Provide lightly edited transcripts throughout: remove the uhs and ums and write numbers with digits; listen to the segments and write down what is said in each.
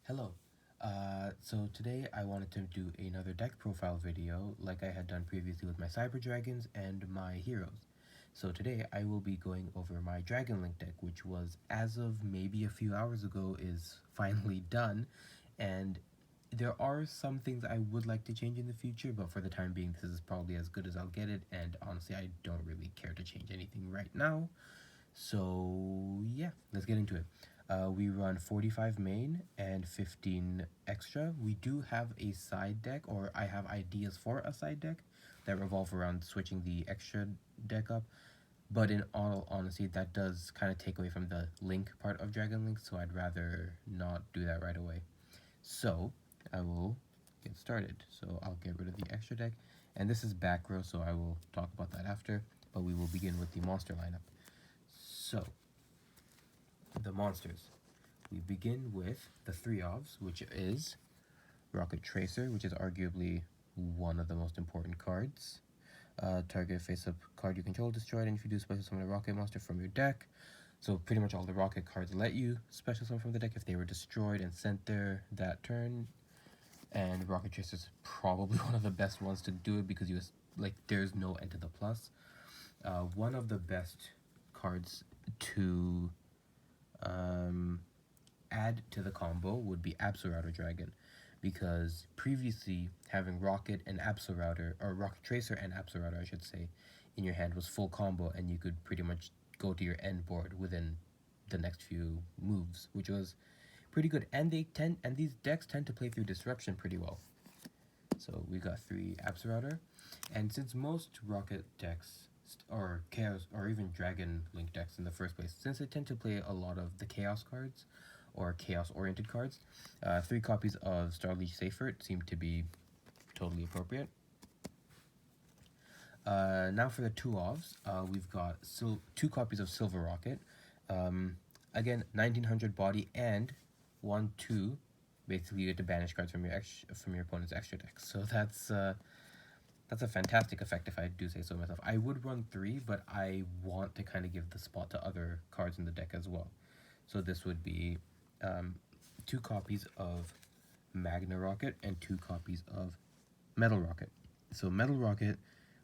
Hello. So today I wanted to do another deck profile video like I had done previously with my Cyber Dragons and my heroes. So today I will be going over my Dragon Link deck, which was, as of maybe a few hours ago, is finally done. And there are some things I would like to change in the future, but for the time being this is probably as good as I'll get it, and honestly I don't really care to change anything right now. So yeah, let's get into it. We run 45 main and 15 extra. We do have a side deck, or I have ideas for a side deck that revolve around switching the extra deck up. But in all honesty, that does kind of take away from the Link part of Dragon Link, so I'd rather not do that right away. So I will get started. So I'll get rid of the extra deck, and this is back row, so I will talk about that after. But we will begin with the monster lineup. So, the monsters. We begin with the 3-ofs, which is Rocket Tracer, which is arguably one of the most important cards. Target face-up card you control destroyed, and if you do, special summon a rocket monster from your deck. So pretty much all the rocket cards let you special summon from the deck if they were destroyed and sent there that turn. And Rocket Tracer is probably one of the best ones to do it because there's no end to the plus. One of the best cards to add to the combo would be Absolrouter Dragon, because previously having Rocket and Absolrouter, or Rocket Tracer and Absolrouter I should say, in your hand was full combo, and you could pretty much go to your end board within the next few moves, which was pretty good. And these decks tend to play through Disruption pretty well. So we got 3 Absolrouter, and since most Rocket decks or Chaos or even Dragon Link decks in the first place, since they tend to play a lot of the Chaos cards or Chaos-oriented cards, 3 copies of Starliege Seifert seem to be totally appropriate. Now for the 2-ofs, we've got 2 copies of Silver Rocket. Again, 1900 body and 1/2. Basically, you get to banish cards from your opponent's extra deck. So that's a fantastic effect, if I do say so myself. I would run 3, but I want to kind of give the spot to other cards in the deck as well. So this would be 2 copies of Magna Rocket and 2 copies of Metal Rocket. So Metal Rocket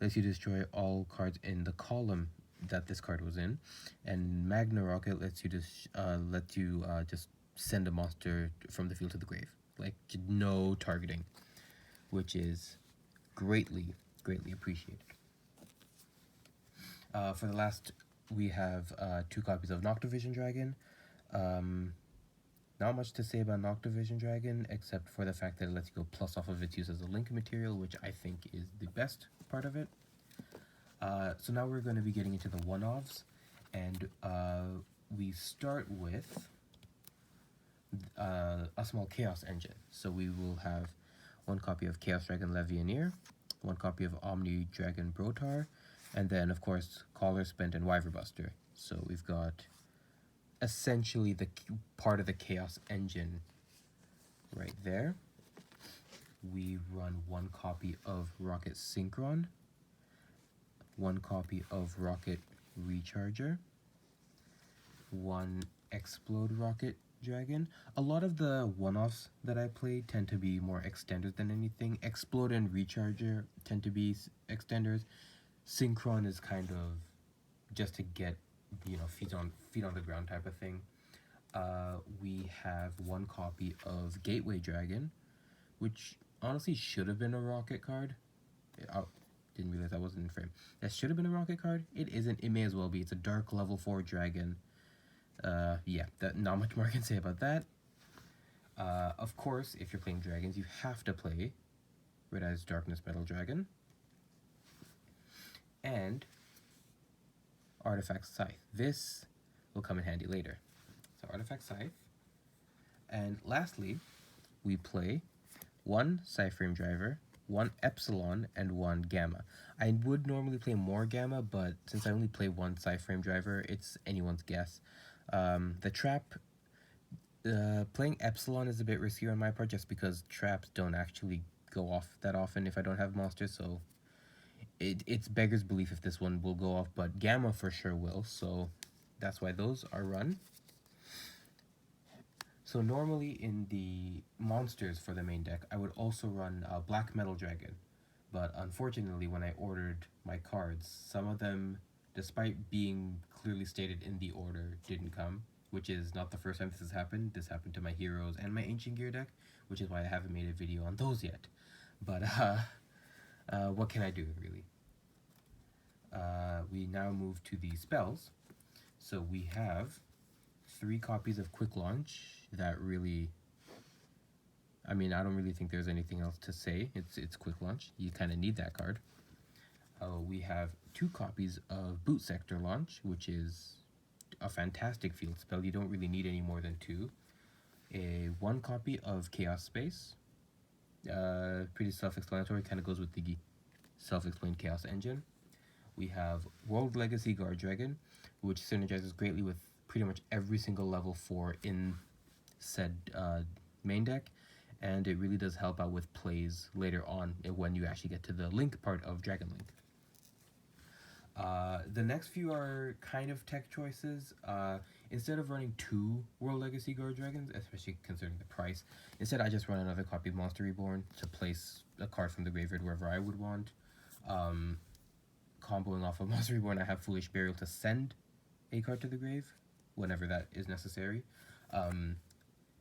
lets you destroy all cards in the column that this card was in, and Magna Rocket lets you just send a monster from the field to the grave, like no targeting, which is greatly appreciated. For the last, we have 2 copies of Noctovision Dragon. Not much to say about Noctovision Dragon, except for the fact that it lets you go plus off of its use as a link material, which I think is the best part of it. So now we're going to be getting into the 1-ofs, and we start with a small Chaos Engine. So we will have 1 copy of Chaos Dragon Levianeer, 1 copy of Omni Dragon Brotar, and then of course Collar Spent and Wyverbuster. So we've got essentially the part of the Chaos Engine right there. We run 1 copy of Rocket Synchron, 1 copy of Rocket Recharger, 1 Explode Rocket Dragon. A lot of the 1-offs that I play tend to be more extenders than anything. Explode and Recharger tend to be extenders. Synchron is kind of just to get, feet on the ground type of thing. We have 1 copy of Gateway Dragon, which honestly should have been a rocket card. I didn't realize that wasn't in frame. That should have been a rocket card. It isn't. It may as well be. It's a dark level 4 dragon. Yeah, not much more I can say about that. Of course, if you're playing dragons, you have to play Red Eyes Darkness Metal Dragon and Artifact Scythe. This will come in handy later. So Artifact Scythe. And lastly, we play 1 Cyframe Driver, 1 Epsilon, and 1 Gamma. I would normally play more Gamma, but since I only play 1 Cyframe Driver, it's anyone's guess. The trap, playing Epsilon is a bit riskier on my part, just because traps don't actually go off that often if I don't have monsters, so it's beggar's belief if this one will go off, but Gamma for sure will, so that's why those are run. So So normally in the monsters for the main deck, I would also run Black Metal Dragon. But unfortunately, when I ordered my cards, some of them, despite being clearly stated in the order, didn't come, which is not the first time this has happened. This happened to my Heroes and my Ancient Gear deck, which is why I haven't made a video on those yet. But what can I do, really? We now move to the spells. So we have 3 copies of Quick Launch that really, I mean, I don't really think there's anything else to say. It's Quick Launch. You kind of need that card. We have 2 copies of Boot Sector Launch, which is a fantastic field spell. You don't really need any more than 2. 1 copy of Chaos Space. Pretty self-explanatory, kind of goes with the self-explained Chaos Engine. We have World Legacy Guard Dragon, which synergizes greatly with pretty much every single level 4 in said main deck, and it really does help out with plays later on when you actually get to the Link part of Dragon Link. The next few are kind of tech choices. Instead of running 2 World Legacy Guard Dragons, especially considering the price, instead I just run another copy of Monster Reborn to place a card from the graveyard wherever I would want. Comboing off of Monster Reborn, I have Foolish Burial to send a card to the grave whenever that is necessary.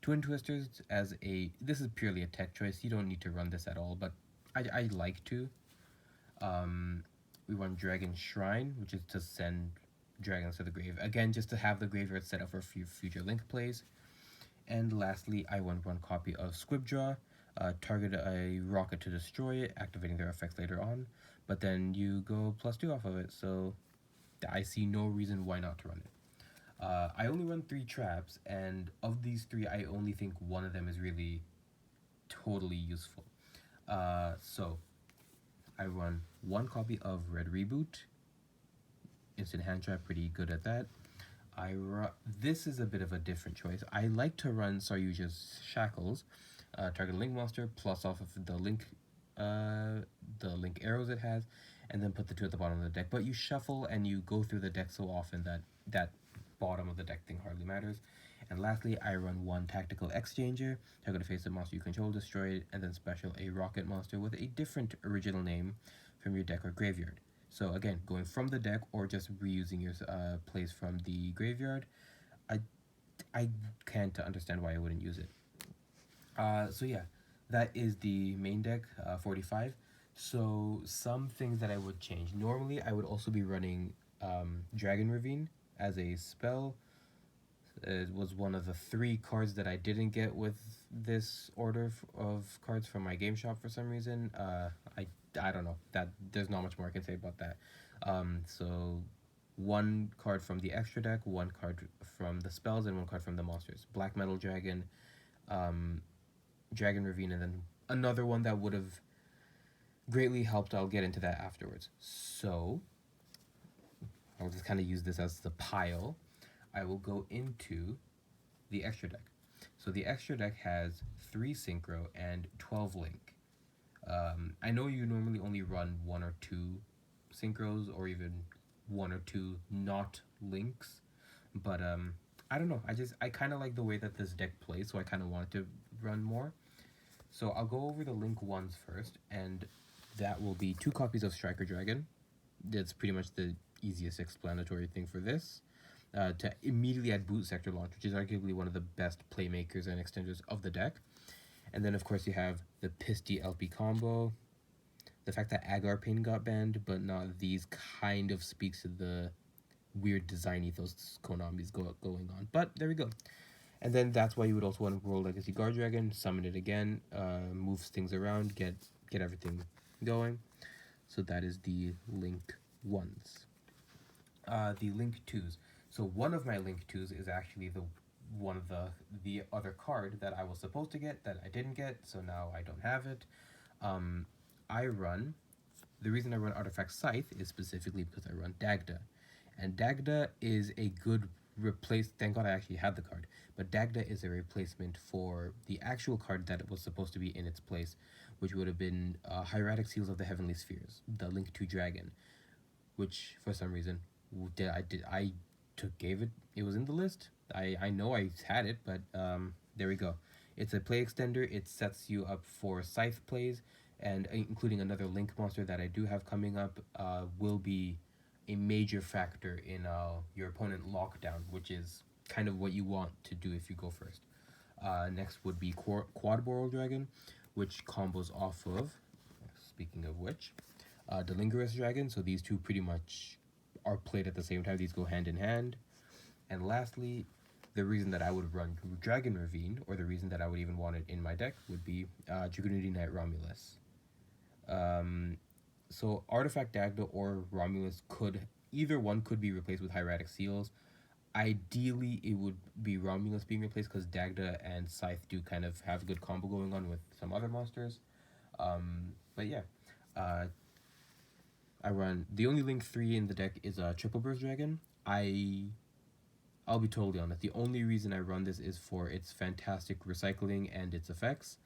Twin Twisters as a, this is purely a tech choice. You don't need to run this at all, but I like to. We run Dragon Shrine, which is to send dragons to the grave. Again, just to have the graveyard set up for future Link plays. And lastly, I run 1 copy of Squibdraw. Target a rocket to destroy it, activating their effects later on. But then you go +2 off of it, so I see no reason why not to run it. I only run 3 traps, and of these 3, I only think 1 of them is really totally useful. So I run 1 copy of Red Reboot. Instant hand trap, pretty good at that. This is a bit of a different choice. I like to run Saryuja's Shackles, target Link monster plus off of the Link arrows it has, and then put the 2 at the bottom of the deck. But you shuffle and you go through the deck so often that bottom of the deck thing hardly matters. And lastly, I run 1 Tactical Exchanger, target a face-up monster you control, destroy it, and then special a rocket monster with a different original name from your deck or graveyard. So again, going from the deck or just reusing your plays from the graveyard, I can't understand why I wouldn't use it. So yeah, that is the main deck, 45. So some things that I would change. Normally, I would also be running Dragon Ravine as a spell. It was one of the 3 cards that I didn't get with this order of cards from my game shop for some reason. I don't know. That there's not much more I can say about that. So 1 card from the extra deck, 1 card from the spells, and 1 card from the monsters. Black Metal Dragon, Dragon Ravine, and then another one that would have greatly helped. I'll get into that afterwards. So I'll just kind of use this as the pile. I will go into the extra deck. So the extra deck has 3 Synchro and 12 Link. I know you normally only run 1 or 2 Synchros or even 1 or 2 not Links, but I don't know. I kind of like the way that this deck plays, so I kind of wanted to run more. So I'll go over the Link ones first, and that will be 2 copies of Striker Dragon. That's pretty much the easiest explanatory thing for this. To immediately add Boot Sector Launch, which is arguably one of the best playmakers and extenders of the deck. And then, of course, you have the Pisty LP combo. The fact that Agar Pain got banned, but not these, kind of speaks to the weird design ethos Konami's going on. But there we go. And then that's why you would also want to roll Legacy Guard Dragon, summon it again, moves things around, get everything going. So that is the Link 1s. The Link 2s. So one of my Link 2s is actually one of the other card that I was supposed to get that I didn't get, so now I don't have it. The reason I run Artifact Scythe is specifically because I run Dagda. And Dagda is a good thank God I actually had the card, but Dagda is a replacement for the actual card that was supposed to be in its place, which would have been Hieratic Seals of the Heavenly Spheres, the Link 2 Dragon, which for some reason it was in the list. I know I had it, but there we go. It's a play extender. It sets you up for scythe plays, and including another link monster that I do have coming up will be a major factor in your opponent lockdown, which is kind of what you want to do if you go first. Next would be Quad Boral Dragon, which combos off of, speaking of which, the NEEDLEFIBER Dragon. So these two pretty much are played at the same time. These go hand in hand. And lastly, the reason that I would run Dragon Ravine, or the reason that I would even want it in my deck, would be Dragonity Knight Romulus. So Artifact Dagda or Romulus either one could be replaced with Hieratic Seals. Ideally, it would be Romulus being replaced because Dagda and Scythe do kind of have a good combo going on with some other monsters. But yeah, I run the only Link 3 in the deck is a Triple Burst Dragon. I'll be totally honest. The only reason I run this is for its fantastic recycling and its effects,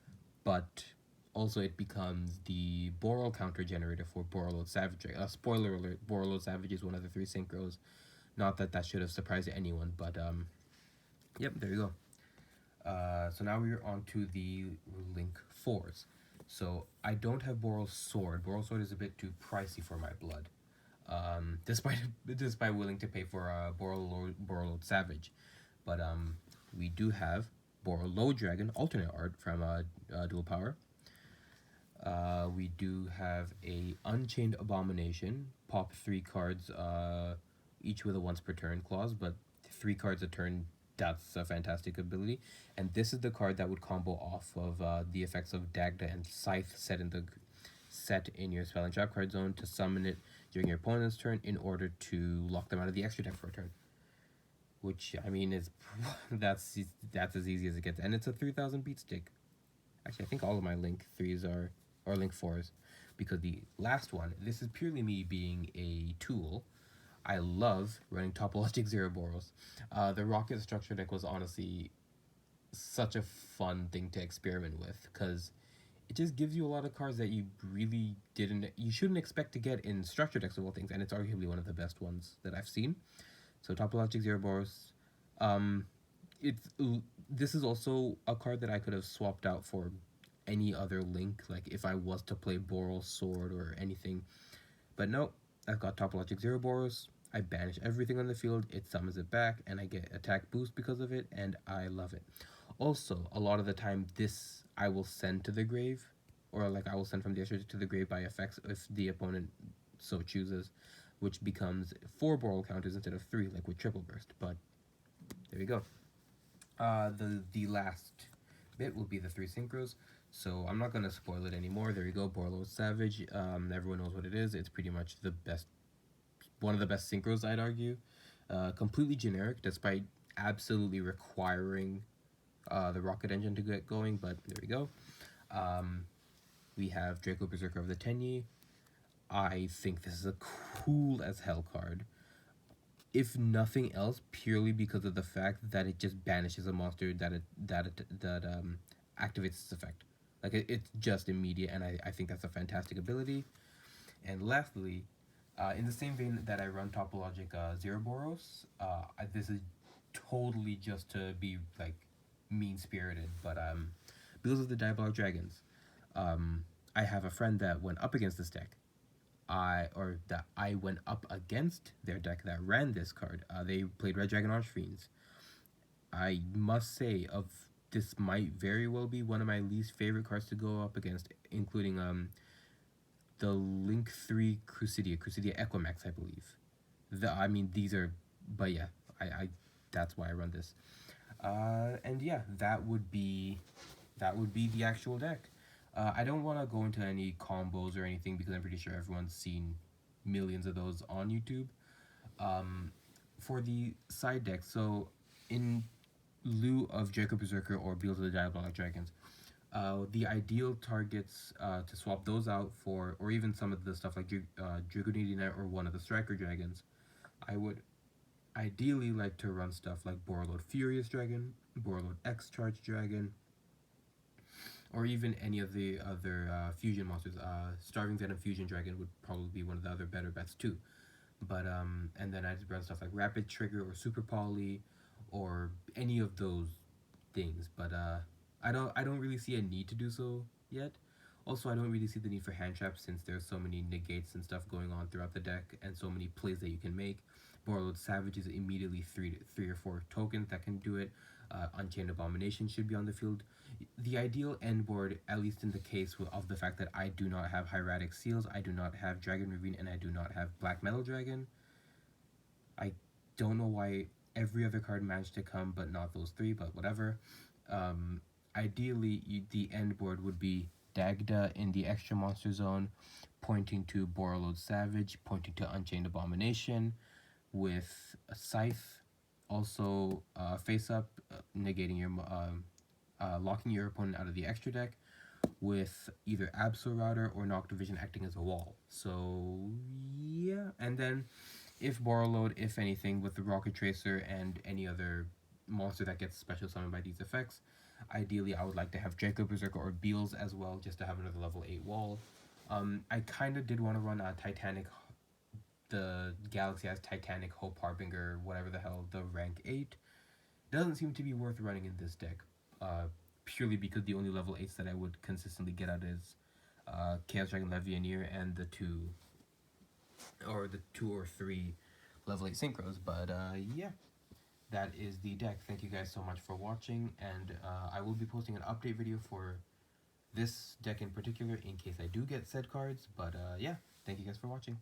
but also it becomes the Boral counter generator for Borreload Savage. Spoiler alert: Borreload Savage is one of the 3 synchros. Not that that should have surprised anyone, but yep, there you go. So now we're on to the Link 4s. So I don't have Boral Sword. Boral Sword is a bit too pricey for my blood. Despite willing to pay for Borreload Savage, but we do have Borreload Dragon alternate art from Dual Power. We do have a Unchained Abomination, pop 3 cards, each with a once per turn clause, but 3 cards a turn. That's a fantastic ability, and this is the card that would combo off of the effects of Dagda and Scythe set in your spell and trap card zone to summon it during your opponent's turn in order to lock them out of the extra deck for a turn. Which, I mean, is that's as easy as it gets, and it's a 3,000 beat stick. Actually, I think all of my Link 3s are Link 4s, because the last one, this is purely me being a tool. I love running Topologic Zeroboros. The Rocket Structure deck was honestly such a fun thing to experiment with, because it just gives you a lot of cards that you really you shouldn't expect to get in structure decks of all things, and it's arguably one of the best ones that I've seen. So Topologic Zeroboros, this is also a card that I could have swapped out for any other Link, like if I was to play Boral Sword or anything. But no, I've got Topologic Zeroboros. I banish everything on the field, it summons it back, and I get attack boost because of it, and I love it. Also, a lot of the time, this I will send to the grave, or like I will send from the extra to the grave by effects if the opponent so chooses, which becomes 4 Boral counters instead of 3, like with Triple Burst. But there you go. The last bit will be the 3 synchros, so I'm not gonna spoil it anymore. There you go, Borreload Savage. Everyone knows what it is. It's pretty much one of the best synchros, I'd argue. Completely generic, despite absolutely requiring the rocket engine to get going, but there we go. We have Draco Berserker of the Tenyi. I think this is a cool as hell card. If nothing else, purely because of the fact that it just banishes a monster that activates its effect. Like it's just immediate, and I think that's a fantastic ability. And lastly, in the same vein that I run Topologic Zeroboros, this is totally just to be like mean-spirited, but because of the Diabolic Dragons, I have a friend that went up against this deck. I went up against their deck that ran this card. They played Red Dragon Archfiends. I must say, this might very well be one of my least favorite cards to go up against, including the Link 3 Crucidia Equimax, I believe. These are, but yeah, that's why I run this. And yeah, that would be the actual deck. I don't want to go into any combos or anything because I'm pretty sure everyone's seen millions of those on YouTube. For the side deck, so in lieu of Draco Berserker or Beals of the Diabolic Dragons, the ideal targets to swap those out for, or even some of the stuff like Dragonity Knight or one of the Striker Dragons, I would ideally like to run stuff like Borreload Furious Dragon, Borreload X Charge Dragon, or even any of the other fusion monsters. Starving Venom Fusion Dragon would probably be one of the other better bets too. But and then I'd run stuff like Rapid Trigger or Super Poly, or any of those. things, but I don't really see a need to do so yet. Also, I don't really see the need for hand traps since there's so many negates and stuff going on throughout the deck and so many plays that you can make. Borrowed Savage is immediately three or four tokens that can do it. Unchained Abomination should be on the field. The ideal end board, at least in the case of the fact that I do not have Hieratic Seals, I do not have Dragon Ravine, and I do not have Black Metal Dragon. I don't know why every other card managed to come, but not those three, but whatever. Ideally, the end board would be Dagda in the extra monster zone, pointing to Borreload Savage, pointing to Unchained Abomination, with a Scythe, also face up, negating your, locking your opponent out of the extra deck, with either Absol Router or Noctivision acting as a wall. So yeah, and then if Borreload, if anything, with the Rocket Tracer and any other monster that gets special summoned by these effects. Ideally, I would like to have Draco Berserker or Beals as well, just to have another level 8 wall. I kind of did want to run a Titanic, the Galaxy has Titanic, Hope Harbinger, whatever the hell, the rank 8. Doesn't seem to be worth running in this deck, purely because the only level 8s that I would consistently get out is Chaos Dragon Levianeer and the two or three level 8 Synchros. But yeah, that is the deck. Thank you guys so much for watching, and I will be posting an update video for this deck in particular in case I do get said cards. But yeah, thank you guys for watching.